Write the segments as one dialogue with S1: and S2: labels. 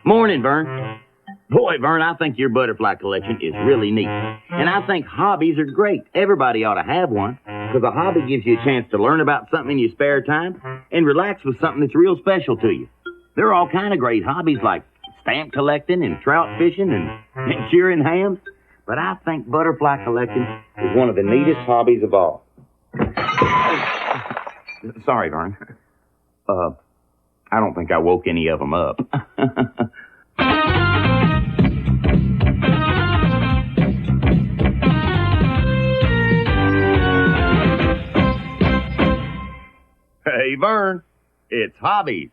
S1: Morning, Vern. Boy, Vern, I think your butterfly collection is really neat. And I think hobbies are great. Everybody ought to have one, because a hobby gives you a chance to learn about something in your spare time and relax with something that's real special to you. There are all kind of great hobbies like stamp collecting and trout fishing and curing hams. But I think butterfly collecting is one of the neatest hobbies of all. Sorry, Vern. I don't think I woke any of them up. Hey, Vern. It's Hobbies.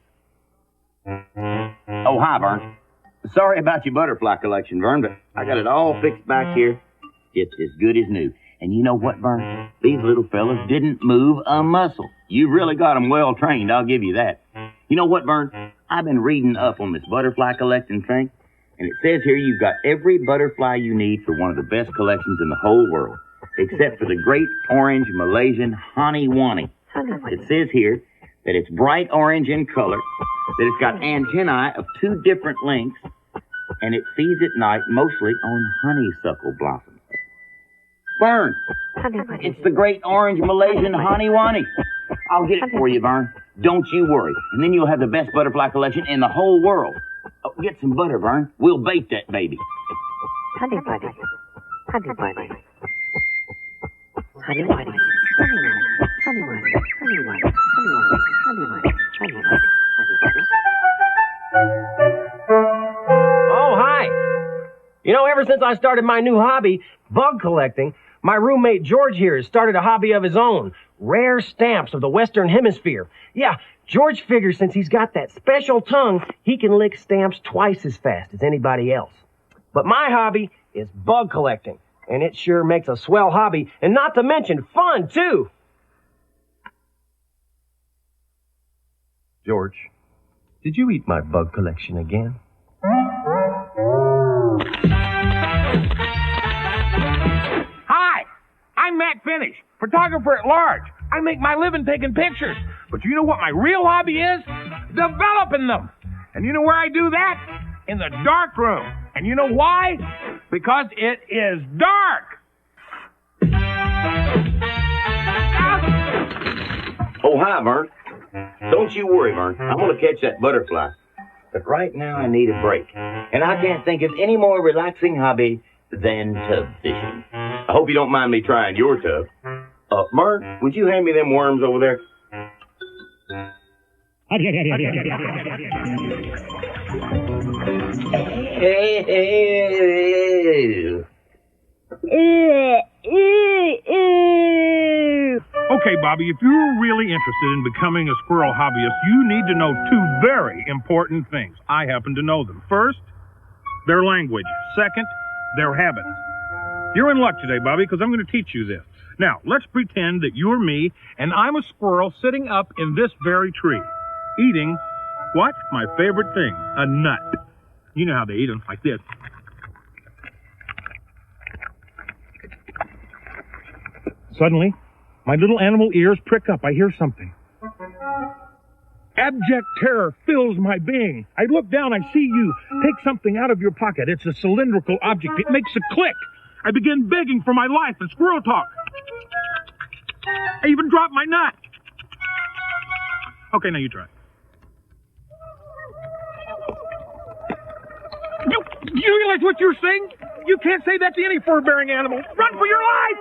S1: Oh, hi, Vern. Sorry about your butterfly collection, Vern, but I got it all fixed back here. It's as good as new. And you know what, Vern? These little fellas didn't move a muscle. You really got them well trained, I'll give you that. You know what, Vern? I've been reading up on this butterfly collecting thing, and it says here you've got every butterfly you need for one of the best collections in the whole world, except for the great orange Malaysian Haniwani. It says here that it's bright orange in color, that it's got antennae of 2 different lengths, and it feeds at night mostly on honeysuckle blossoms. Vern, it's the great orange Malaysian Haniwani. I'll get it for you, Vern. Don't you worry. And then you'll have the best butterfly collection in the whole world. Oh, get some butter, Vern. We'll bake that baby.
S2: Honey buddy. Honey buddy. Honey buddy. Honey buddy. Honey buddy. Honey buddy. Honey buddy. Honey buddy.
S3: Oh, hi. You know, ever since I started my new hobby, bug collecting, my roommate George here has started a hobby of his own, rare stamps of the Western Hemisphere. Yeah, George figures since he's got that special tongue, he can lick stamps twice as fast as anybody else. But my hobby is bug collecting, and it sure makes a swell hobby, and not to mention fun, too. George, did you eat my bug collection again?
S4: Hi, I'm Matt Finish, photographer at large. I make my living taking pictures. But you know what my real hobby is? Developing them. And you know where I do that? In the dark room. And you know why? Because it is dark.
S1: Oh, hi, Vern. Don't you worry, Vern. I'm going to catch that butterfly. But right now I need a break. And I can't think of any more relaxing hobby than tub fishing. I hope you don't mind me trying your tub. Vern, would you hand me them worms over there?
S4: Okay, Bobby, if you're really interested in becoming a squirrel hobbyist, you need to know 2 very important things. I happen to know them. First, their language. Second, their habits. You're in luck today, Bobby, because I'm going to teach you this. Now, let's pretend that you're me, and I'm a squirrel sitting up in this very tree, eating, what? My favorite thing, a nut. You know how they eat them, like this. Suddenly, my little animal ears prick up. I hear something. Abject terror fills my being. I look down, I see you. Take something out of your pocket. It's a cylindrical object. It makes a click. I begin begging for my life in squirrel talk. I even drop my nut. Okay, now you try. You realize what you're saying? You can't say that to any fur-bearing animal. Run for your life!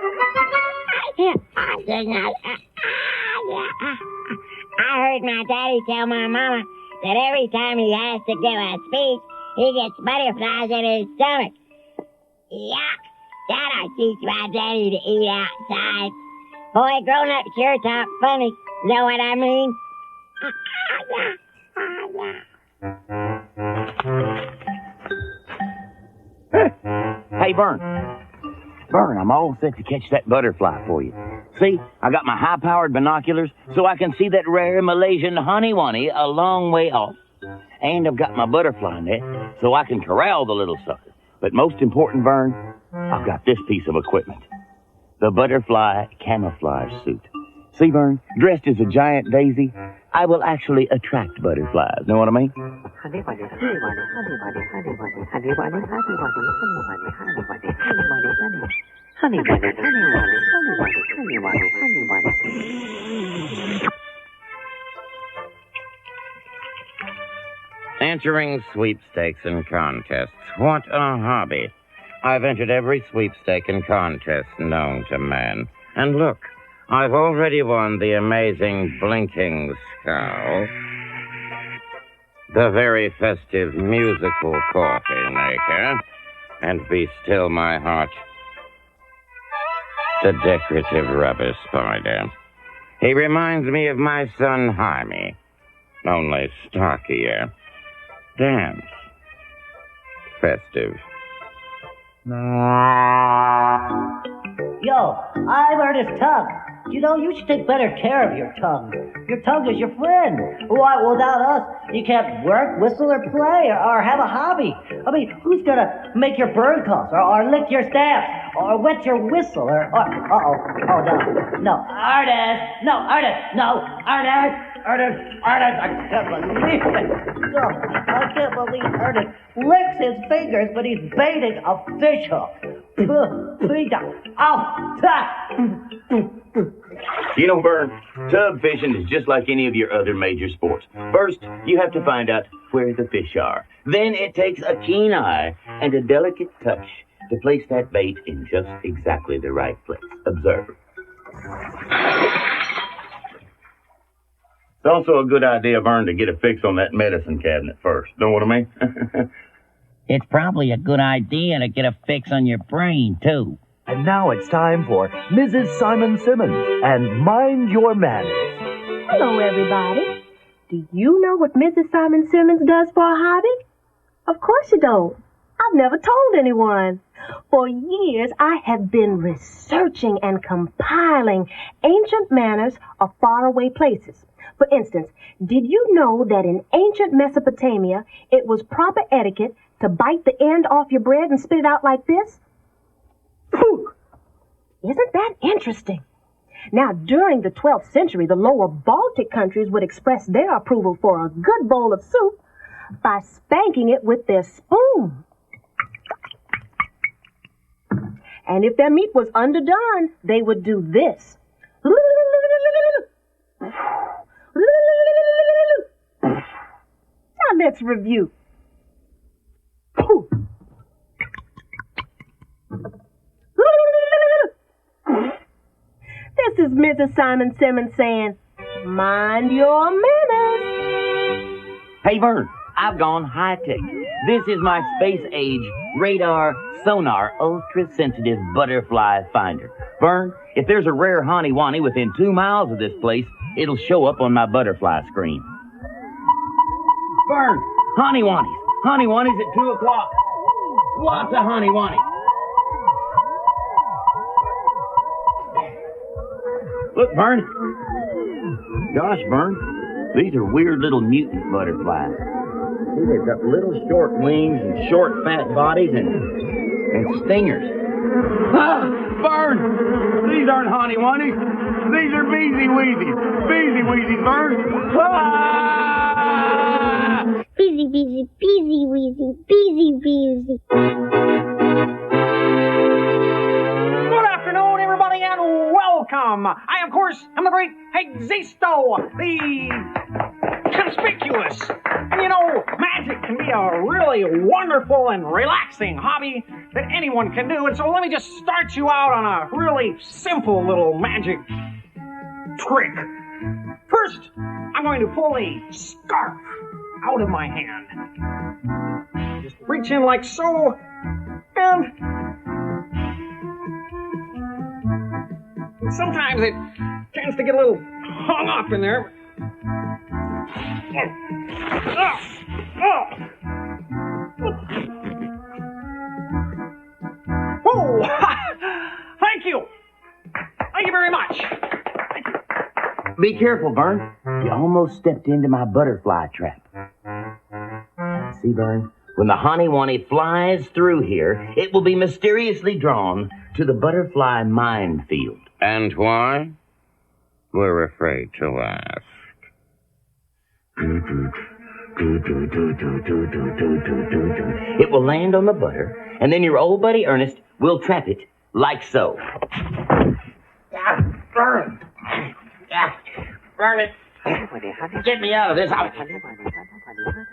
S5: I heard my daddy tell my mama that every time he has to give a speech, he gets butterflies in his stomach. Yuck! That'll teach my daddy to eat outside. Boy, grown-ups sure talk funny. Know what I mean?
S1: Hey, Vern. Vern, I'm all set to catch that butterfly for you. See, I got my high-powered binoculars so I can see that rare Malaysian Haniwani a long way off. And I've got my butterfly net so I can corral the little sucker. But most important, Vern, I've got this piece of equipment. The butterfly camouflage suit. See, Vern, dressed as a giant daisy, I will actually attract butterflies. Know what I mean?
S2: Honey bunny, honey bunny, honey bunny, honey bunny, honey bunny, honey bunny, honey bunny, honey bunny, honey bunny, honey bunny, honey bunny, honey bunny, honey bunny, honey bunny.
S1: Entering sweepstakes and contests. What a hobby. I've entered every sweepstake and contest known to man. And look, I've already won the amazing blinking skull, the very festive musical coffee maker, and be still my heart, the decorative rubber spider. He reminds me of my son Jaime, only stockier. Dance. Festive.
S6: Yo, I'm Ernest Tongue. You know, you should take better care of your tongue. Your tongue is your friend. Why, without us, you can't work, whistle, or play, or have a hobby. I mean, who's gonna make your bird calls, or lick your stamps, or wet your whistle, or no, Ernest, I can't believe it. No, I can't believe Ernest licks his fingers when he's baiting a fish hook.
S1: You know, Vern, tub fishing is just like any of your other major sports. First, you have to find out where the fish are. Then it takes a keen eye and a delicate touch to place that bait in just exactly the right place. Observe. It's also a good idea, Vern, to get a fix on that medicine cabinet first. Know what I mean?
S7: It's probably a good idea to get a fix on your brain, too.
S8: And now it's time for Mrs. Simon Simmons and Mind Your Manners.
S9: Hello, everybody. Do you know what Mrs. Simon Simmons does for a hobby? Of course you don't. I've never told anyone. For years, I have been researching and compiling ancient manners of faraway places. For instance, did you know that in ancient Mesopotamia, it was proper etiquette to bite the end off your bread and spit it out like this? Phew! Isn't that interesting? Now, during the 12th century, the lower Baltic countries would express their approval for a good bowl of soup by spanking it with their spoon. And if their meat was underdone, they would do this. Now let's review. This is Mrs. Simon Simmons saying, mind your manners.
S1: Hey, Vern, I've gone high-tech. This is my space-age radar sonar ultra-sensitive butterfly finder. Vern, if there's a rare honey-wani within 2 miles of this place, it'll show up on my butterfly screen. Vern, honey-wanis. Honey-wanis at 2 o'clock. Lots of honey-wanis. Look, Vern. Gosh, Vern, these are weird little mutant butterflies. See, they've got little short wings and short fat bodies and stingers. Ah, Vern! These aren't honey-wanis. These are beezy-weezies. Beezy-weezies, Vern. Ah!
S5: Beezy, beezy, beezy, weezy, beezy, beezy.
S3: Good afternoon, everybody, and welcome. I, of course, am the great Existo, the conspicuous. And you know, magic can be a really wonderful and relaxing hobby that anyone can do. And so let me just start you out on a really simple little magic trick. First, I'm going to pull a scarf out of my hand. Just reach in like so, and sometimes it tends to get a little hung up in there. Oh, thank you. Thank you very much.
S1: Be careful, Vern. You almost stepped into my butterfly trap. See, Vern? When the honey-wani flies through here, it will be mysteriously drawn to the butterfly minefield. And why? We're afraid to ask. It will land on the butter, and then your old buddy Ernest will trap it like so. Vern! Vern it! Get me out of this.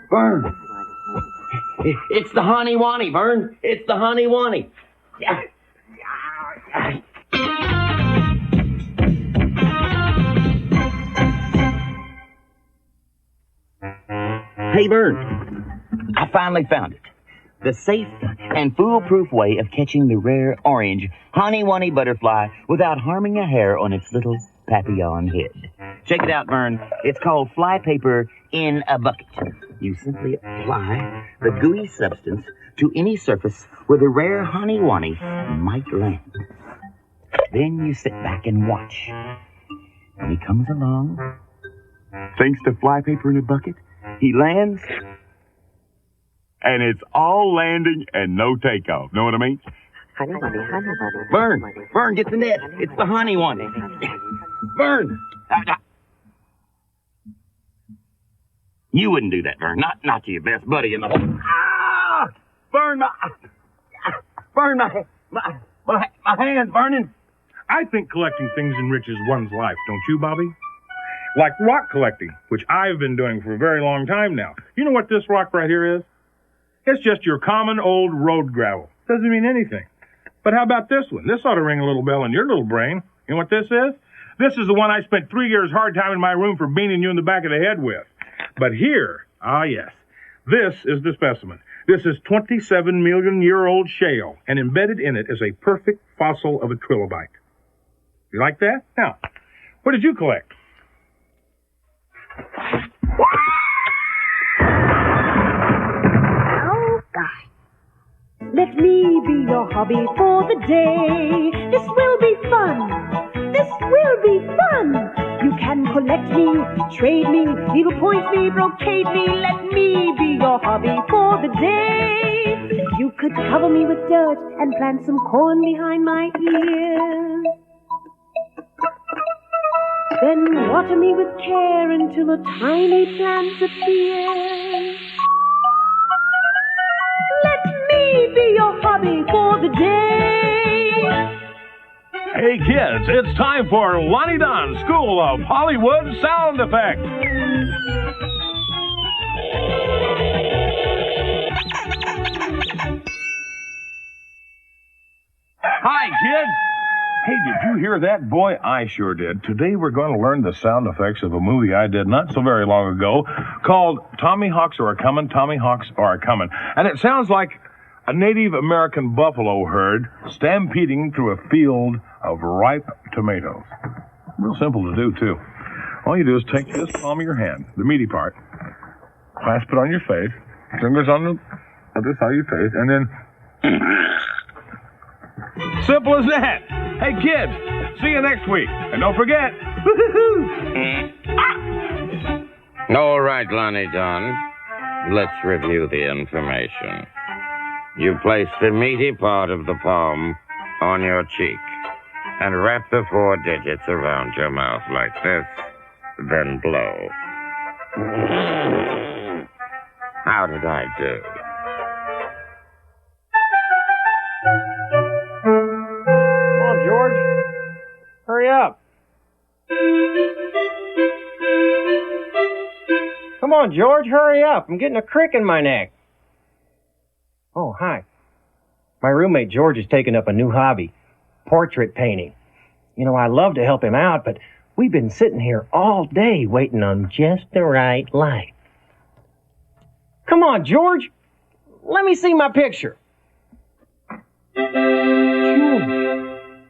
S1: Vern! It's the honey wani, Vern. It's the honey wani. Hey, Vern. I finally found it. The safe and foolproof way of catching the rare orange honey wani butterfly without harming a hair on its little papillon head. Check it out, Vern. It's called fly paper in a bucket. You simply apply the gooey substance to any surface where the rare honey wani might land. Then you sit back and watch. When he comes along, thanks to fly paper in a bucket, he lands, and it's all landing and no takeoff. Know what I mean?
S2: Honey bunny, honey bunny.
S1: Vern, get the net. It's the honey one. Vern! You wouldn't do that, Vern. Not to your best buddy in the whole... Ah! Vern, my hand's burning.
S4: I think collecting things enriches one's life, don't you, Bobby? Like rock collecting, which I've been doing for a very long time now. You know what this rock right here is? It's just your common old road gravel. Doesn't mean anything. But how about this one? This ought to ring a little bell in your little brain. You know what this is? This is the one I spent 3 years hard time in my room for beaning you in the back of the head with. But here, yes, this is the specimen. This is 27-million-year-old shale, and embedded in it is a perfect fossil of a trilobite. You like that? Now, what did you collect?
S9: Oh, God. Let me be your hobby for the day. This will be fun. This will be fun. You can collect me, trade me, needlepoint me, brocade me. Let me be your hobby for the day. You could cover me with dirt and plant some corn behind my ears. Then water me with care until a tiny plant appears. Let me be your hobby for the day.
S10: Hey kids, it's time for Lonnie Don's School of Hollywood Sound Effects. Hi kids! Hey, did you hear that? Boy, I sure did. Today we're going to learn the sound effects of a movie I did not so very long ago called Tommy Hawks Are A-Comin', Tommy Hawks Are A-Comin'. And it sounds like a Native American buffalo herd stampeding through a field of ripe tomatoes. Real simple to do, too. All you do is take this palm of your hand, the meaty part, clasp it on your face, fingers on the other side of your face, and then... Simple as that. Hey, kids, see you next week. And don't forget...
S11: All right, Lonnie Don. Let's review the information. You place the meaty part of the palm on your cheek and wrap the 4 digits around your mouth like this, then blow. How did I do?
S3: Come on, George. Hurry up. Come on, George, hurry up. I'm getting a crick in my neck. Oh, hi. My roommate George has taken up a new hobby, portrait painting. You know, I love to help him out, but we've been sitting here all day waiting on just the right light. Come on, George. Let me see my picture. George,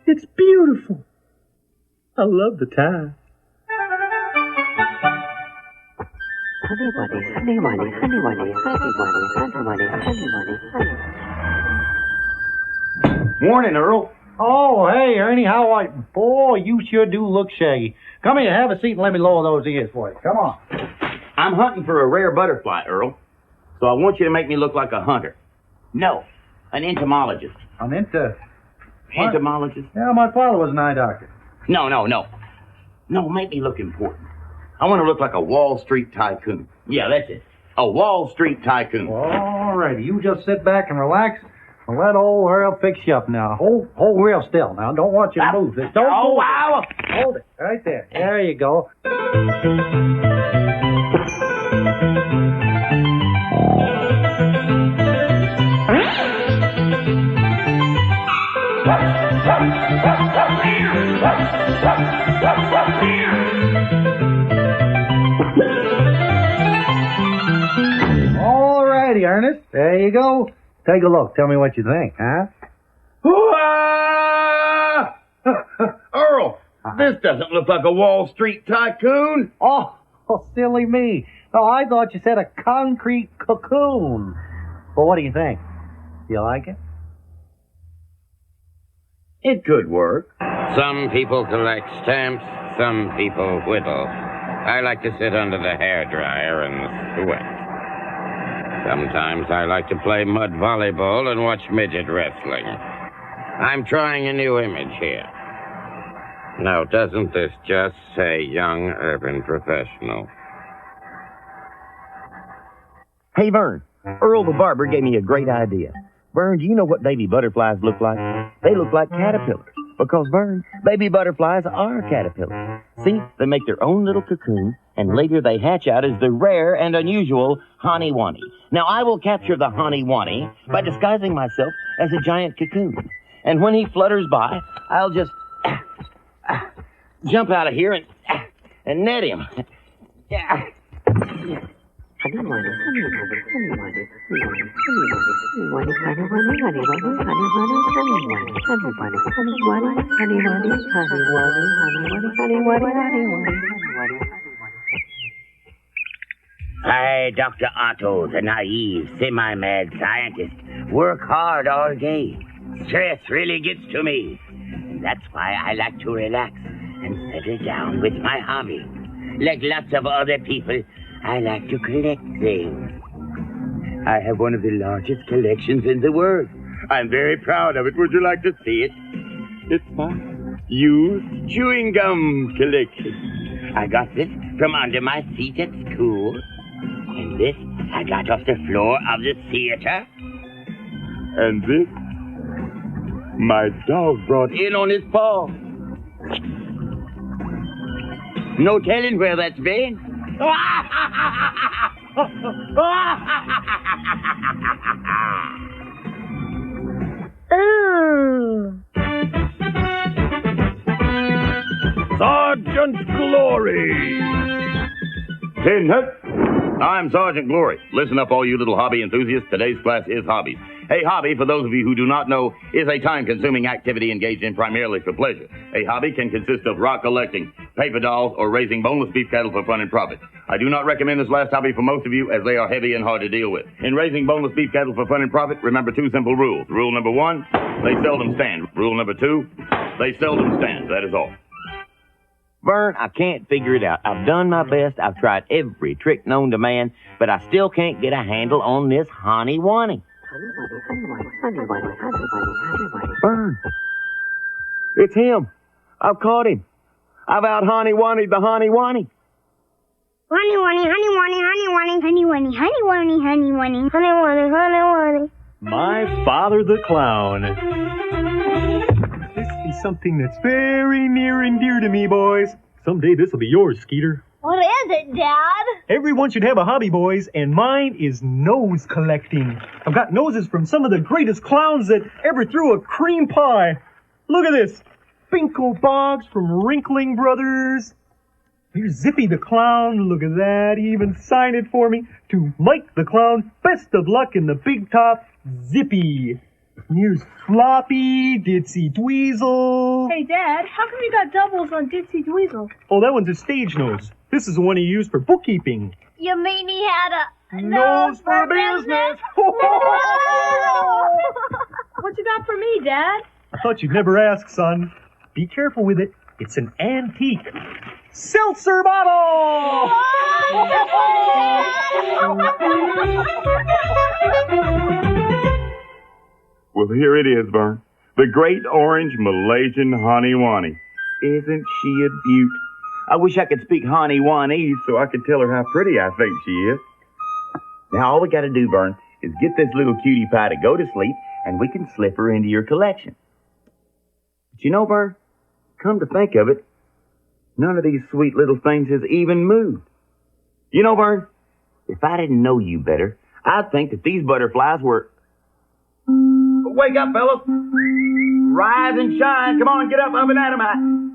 S3: it's beautiful. I love the tie.
S2: Honey bunny, honey bunny, honey bunny, honey bunny, honey bunny, honey bunny, honey.
S1: Morning, Earl.
S12: Oh, hey, Ernie, how are you? Boy, you sure do look shaggy. Come here, have a seat and let me lower those ears for you. Come on.
S1: I'm hunting for a rare butterfly, Earl. So I want you to make me look like a hunter. No, an entomologist.
S12: Entomologist?
S1: Entomologist?
S12: Yeah, my father was an eye doctor.
S1: No, make me look important. I want to look like a Wall Street tycoon. Yeah, that's it. A Wall Street tycoon.
S12: All righty, you just sit back and relax and let old Earl fix you up now. Hold real still now. Don't want you to move this. Don't move
S1: wow.
S12: it. Hold it right there. There you go. All righty, Ernest. There you go. Take a look. Tell me what you think, huh?
S1: Earl, this doesn't look like a Wall Street tycoon.
S12: Oh, silly me. Oh, I thought you said a concrete cocoon. Well, what do you think? Do you like it?
S1: It could work.
S11: Some people collect stamps, some people whittle. I like to sit under the hairdryer and sweat. Sometimes I like to play mud volleyball and watch midget wrestling. I'm trying a new image here. Now, doesn't this just say young urban professional?
S1: Hey, Vern, Earl the barber gave me a great idea. Vern, do you know what baby butterflies look like? They look like caterpillars. Because, Vern, baby butterflies are caterpillars. See, they make their own little cocoon, and later they hatch out as the rare and unusual Haniwani. Now, I will capture the Haniwani by disguising myself as a giant cocoon. And when he flutters by, I'll just jump out of here and net him. Yeah.
S7: I, Dr. Otto, the naive, semi-mad scientist, work hard all day. Stress really gets to me. And that's why I like to relax and settle down with my hobby. Like lots of other people, I like to collect things. I have one of the largest collections in the world.
S1: I'm very proud of it. Would you like to see it? It's my used chewing gum collection.
S7: I got this from under my seat at school. And this I got off the floor of the theater.
S1: And this, my dog brought in on his paw. No telling where that's been.
S4: Sergeant Glory!
S1: I'm Sergeant Glory. Listen up, all you little hobby enthusiasts. Today's class is Hobbies. A hobby, for those of you who do not know, is a time-consuming activity engaged in primarily for pleasure. A hobby can consist of rock collecting, paper dolls, or raising boneless beef cattle for fun and profit. I do not recommend this last hobby for most of you, as they are heavy and hard to deal with. In raising boneless beef cattle for fun and profit, remember two simple rules. Rule number 1, they seldom stand. Rule number 2, they seldom stand. That is all. Vern, I can't figure it out. I've done my best. I've tried every trick known to man, but I still can't get a handle on this Haniwani. Vern, it's him. I've caught him. I've out Haniwani'd the Haniwani.
S5: Honey.
S13: My father the clown. This is something that's very near and dear to me, boys. Someday this will be yours, Skeeter.
S5: What is it, Dad?
S13: Everyone should have a hobby, boys, and mine is nose collecting. I've got noses from some of the greatest clowns that ever threw a cream pie. Look at this. Finkel Boggs from Wrinkling Brothers. Here's Zippy the Clown. Look at that. He even signed it for me. To Mike the Clown, best of luck in the big top, Zippy. Here's Floppy, Ditsy Dweezil.
S9: Hey, Dad, how come you got doubles on Ditsy Dweezil?
S13: Oh, that one's a stage nose. This is the one he used for bookkeeping.
S5: You mean he had a
S13: nose for business?
S9: What you got for me, Dad?
S13: I thought you'd never ask, son. Be careful with it. It's an antique seltzer bottle!
S1: Well, here it is, Vern. The great orange Malaysian Haniwani. Isn't she a beaut? I wish I could speak Honey-Wanese so I could tell her how pretty I think she is. Now, all we got to do, Vern, is get this little cutie pie to go to sleep, and we can slip her into your collection. But you know, Vern, come to think of it, none of these sweet little things has even moved. You know, Vern, if I didn't know you better, I'd think that these butterflies were... Wake up, fellas! Rise and shine! Come on, get up, up and atomite!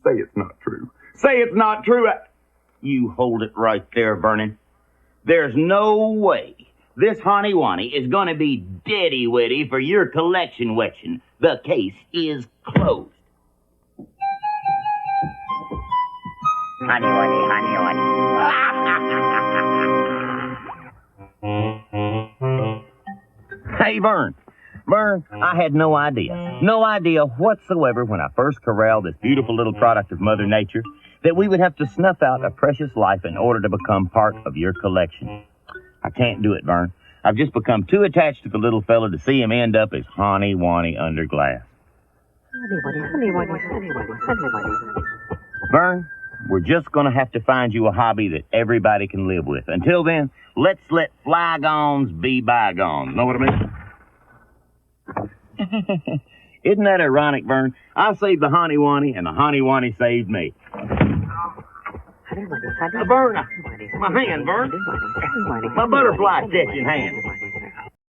S1: Say it's not true. Say it's not true. You hold it right there, Vernon. There's no way this Honey-Wanny is going to be deady-witty for your collection wetching. The case is closed.
S7: Honey-Wanny, Honey-Wanny.
S1: Hey, Vern. Vern, I had no idea whatsoever when I first corralled this beautiful little product of Mother Nature that we would have to snuff out a precious life in order to become part of your collection. I can't do it, Vern. I've just become too attached to the little fella to see him end up as Honey-Wanny under glass. Vern, we're just going to have to find you a hobby that everybody can live with. Until then, let's let flygones be bygones. Know what I mean? Isn't that ironic, Vern? I saved the Honey-Wanny, and the Honey-Wanny saved me. Vern, my hand, Vern. My butterfly catching hand.